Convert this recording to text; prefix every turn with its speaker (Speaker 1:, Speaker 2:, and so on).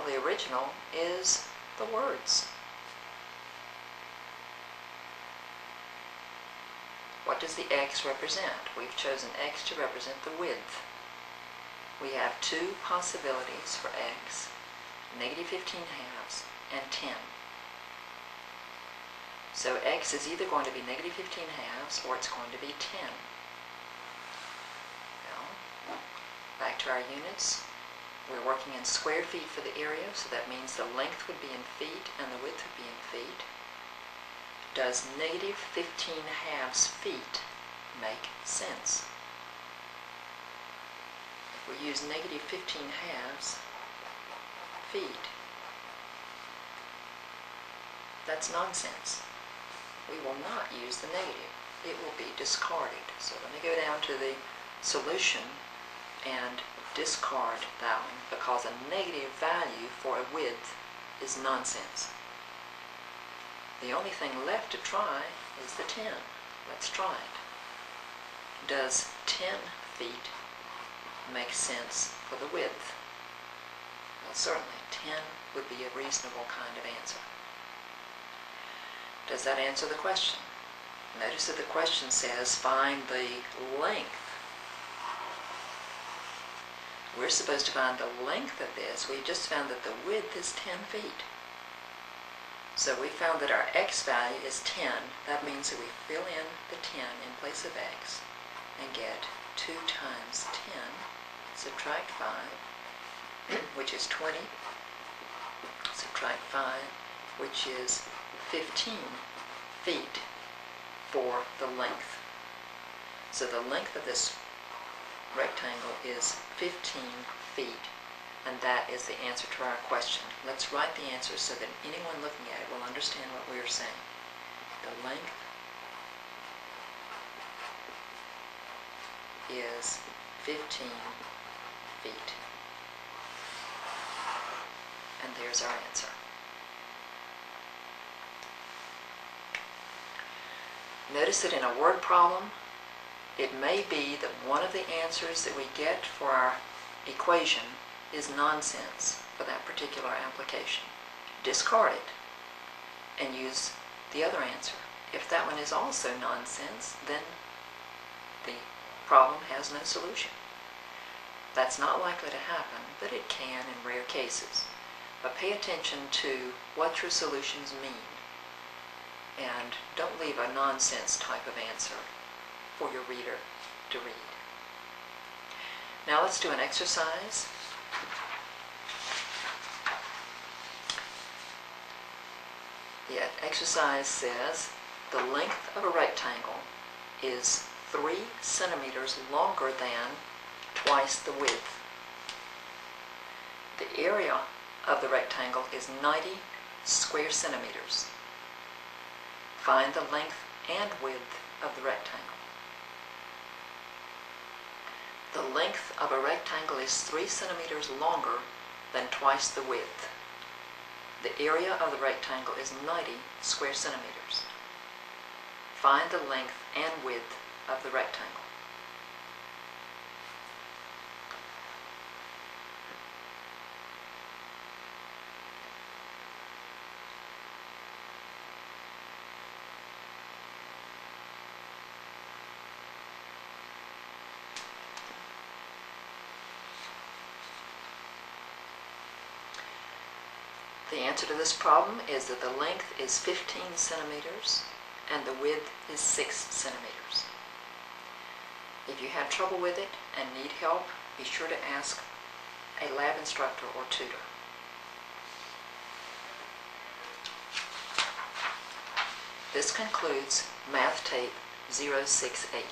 Speaker 1: Well, the original is the words. What does the x represent? We've chosen x to represent the width. We have two possibilities for x, -15/2 and 10. So x is either going to be -15/2 or it's going to be 10. Now, back to our units. We're working in square feet for the area, so that means the length would be in feet and the width would be in feet. Does -15/2 feet make sense? If we use -15/2 feet, that's nonsense. We will not use the negative. It will be discarded. So let me go down to the solution and discard that one, because a negative value for a width is nonsense. The only thing left to try is the 10. Let's try it. Does 10 feet make sense for the width? Well, certainly 10 would be a reasonable kind of answer. Does that answer the question? Notice that the question says find the length. We're supposed to find the length of this. We just found that the width is 10 feet. So we found that our x value is 10. That means that we fill in the 10 in place of x and get 2 times 10, subtract 5, which is 20, subtract 5, which is 15 feet for the length. So the length of this rectangle is 15 feet, and that is the answer to our question. Let's write the answer so that anyone looking at it will understand what we are saying. The length is 15 feet. And there's our answer. Notice that in a word problem, it may be that one of the answers that we get for our equation is nonsense for that particular application. Discard it and use the other answer. If that one is also nonsense, then the problem has no solution. That's not likely to happen, but it can in rare cases. But pay attention to what your solutions mean, and don't leave a nonsense type of answer for your reader to read. Now let's do an exercise. The exercise says the length of a rectangle is 3 centimeters longer than twice the width. The area of the rectangle is 90 square centimeters. Find the length and width of the rectangle. The length of a rectangle is 3 centimeters longer than twice the width. The area of the rectangle is 90 square centimeters. Find the length and width of the rectangle. The answer to this problem is that the length is 15 centimeters and the width is 6 centimeters. If you have trouble with it and need help, be sure to ask a lab instructor or tutor. This concludes Math Tape 068.